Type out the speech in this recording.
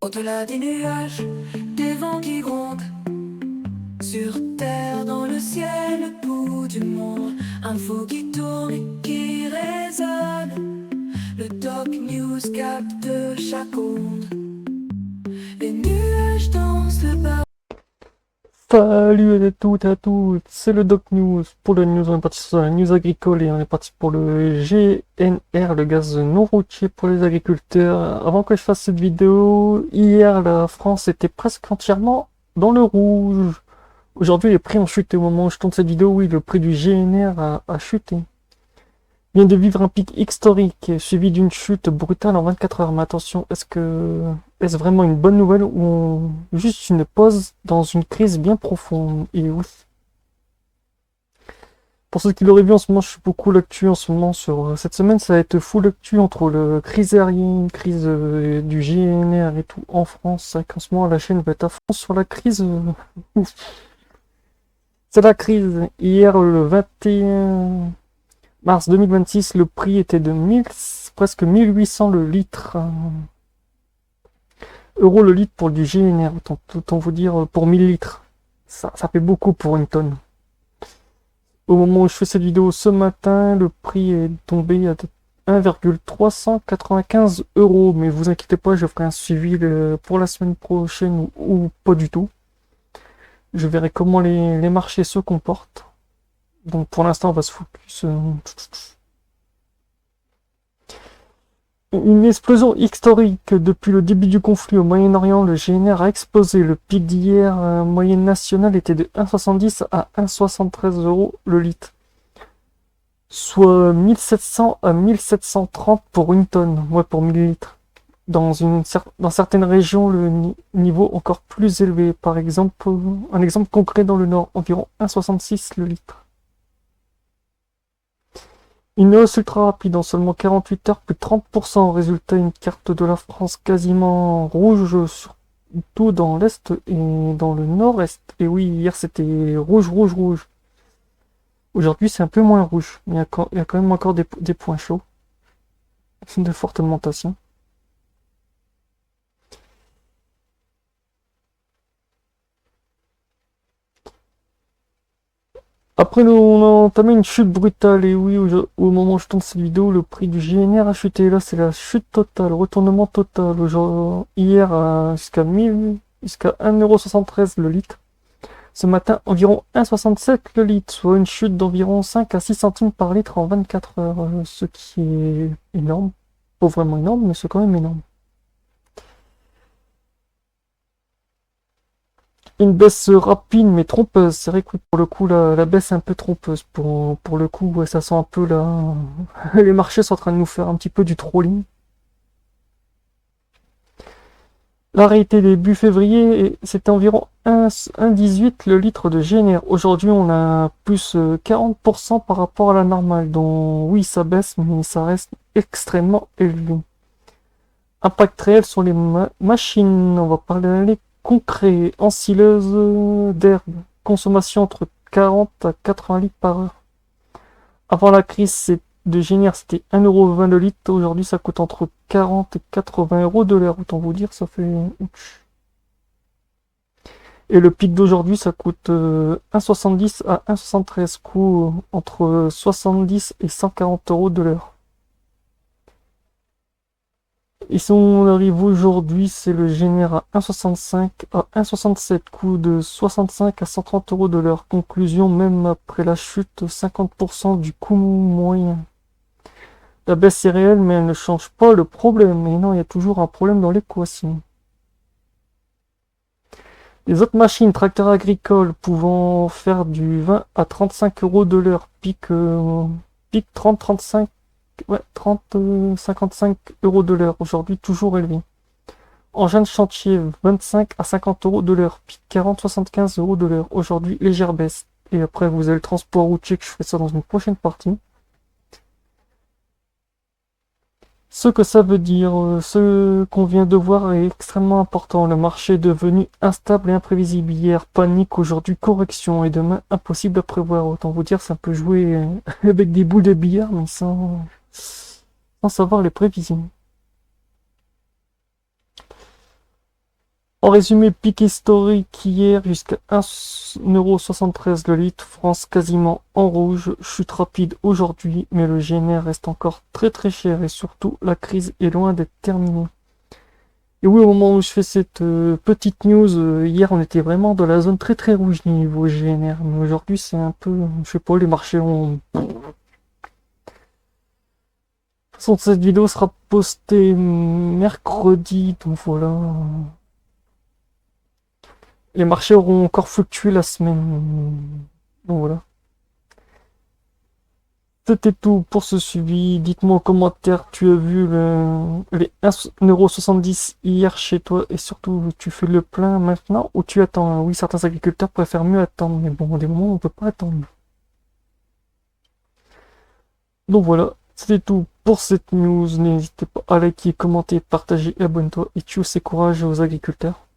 Au-delà des nuages, des vents qui grondent, sur terre, dans le ciel, le bout du monde, info qui tourne et qui résonne. Le Doc News capte chaque onde. Les nuages dansent le bas. Salut à toutes et à tous, c'est le Doc News. Pour la news, on est parti sur la news agricole et on est parti pour le GNR, le gaz non routier pour les agriculteurs. Avant que je fasse cette vidéo, hier la France était presque entièrement dans le rouge. Aujourd'hui les prix ont chuté au moment où je tourne cette vidéo, oui, le prix du GNR a chuté. Vient de vivre un pic historique suivi d'une chute brutale en 24 heures. Mais attention, est-ce vraiment une bonne nouvelle ou juste une pause dans une crise bien profonde? Et oui. Pour ceux qui l'auraient vu en ce moment, je suis beaucoup l'actu en ce moment sur cette semaine, ça va être full l'actu entre le crise aérienne, crise du GNR et tout en France. C'est vrai qu'en ce moment la chaîne va être à fond sur la crise. C'est la crise. Hier le 21 mars 2026, le prix était de presque 1800 le litre. Euros le litre pour du GNR, autant vous dire pour 1000 litres. Ça fait beaucoup pour une tonne. Au moment où je fais cette vidéo ce matin, le prix est tombé à 1,395 euros. Mais vous inquiétez pas, je ferai un suivi pour la semaine prochaine ou pas du tout. Je verrai comment les marchés se comportent. Donc pour l'instant, on va se focus. Une explosion historique depuis le début du conflit au Moyen-Orient, le GNR a explosé. Le pic d'hier moyenne nationale était de 1,70 à 1,73 euros le litre, soit 1700 à 1730 pour une tonne, ouais, pour 1000 litres. Dans certaines régions, le niveau encore plus élevé. Par exemple, un exemple concret dans le nord, environ 1,66 le litre. Une hausse ultra rapide en seulement 48 heures, plus de 30%. Résultat, une carte de la France quasiment rouge, surtout dans l'est et dans le nord-est. Et oui, hier c'était rouge, rouge, rouge. Aujourd'hui c'est un peu moins rouge, mais il y a quand même encore des points chauds. De forte augmentation. Après, on a entamé une chute brutale, et oui, au moment où je tourne cette vidéo, le prix du GNR a chuté. Là, c'est la chute totale, retournement total. Hier, jusqu'à 1,73 € le litre. Ce matin, environ 1,67 € le litre, soit une chute d'environ 5 à 6 centimes par litre en 24 heures, ce qui est énorme. Pas vraiment énorme, mais c'est quand même énorme. Une baisse rapide mais trompeuse. C'est vrai que pour le coup, la baisse est un peu trompeuse. Pour le coup, ouais, ça sent un peu là. Les marchés sont en train de nous faire un petit peu du trolling. La réalité début février, c'était environ 1,18 le litre de GNR. Aujourd'hui, on a plus 40% par rapport à la normale. Donc oui, ça baisse, mais ça reste extrêmement élevé. Impact réel sur les machines. On va parler concret, ensileuse d'herbe, consommation entre 40 à 80 litres par heure. Avant la crise de GNR, c'était 1,20 € le litre. Aujourd'hui, ça coûte entre 40 et 80 € de l'heure. Autant vous dire, ça fait... Et le pic d'aujourd'hui, ça coûte 1,70 à 1,73, coût entre 70 et 140 € de l'heure. Et si on arrive aujourd'hui, c'est le GNR à 1,65 à 1,67, coût de 65 à 130 € de l'heure. Conclusion, même après la chute, 50% du coût moyen. La baisse est réelle, mais elle ne change pas le problème. Et non, il y a toujours un problème dans l'équation. Les autres machines, tracteurs agricoles, pouvant faire du 20 à 35 € de l'heure, pic 30-35. Ouais, 30-55 € de l'heure, aujourd'hui toujours élevé. Engin de chantier, 25 à 50 € de l'heure, pic 40-75 € de l'heure, aujourd'hui légère baisse. Et après vous avez le transport routier, que je ferai ça dans une prochaine partie. Ce que ça veut dire, ce qu'on vient de voir est extrêmement important. Le marché est devenu instable et imprévisible. Hier, panique, aujourd'hui correction, et demain impossible à prévoir. Autant vous dire, ça peut jouer avec des boules de billard, mais sans savoir les prévisions. En résumé, pic historique hier jusqu'à 1,73€ le litre, France quasiment en rouge, chute rapide aujourd'hui, mais le GNR reste encore très très cher et surtout la crise est loin d'être terminée. Et oui, au moment où je fais cette petite news, hier on était vraiment dans la zone très très rouge niveau GNR, mais aujourd'hui c'est un peu, je sais pas, les marchés ont... De toute façon, cette vidéo sera postée mercredi, donc voilà. Les marchés auront encore fluctué la semaine. Donc voilà. C'était tout pour ce suivi. Dites-moi en commentaire, tu as vu les 1,70€ hier chez toi et surtout tu fais le plein maintenant ou tu attends? Oui, certains agriculteurs préfèrent mieux attendre, mais bon, des moments on peut pas attendre. Donc voilà, c'était tout pour cette news. N'hésitez pas à liker, commenter, partager et abonne-toi. Et tu sais courage aux agriculteurs.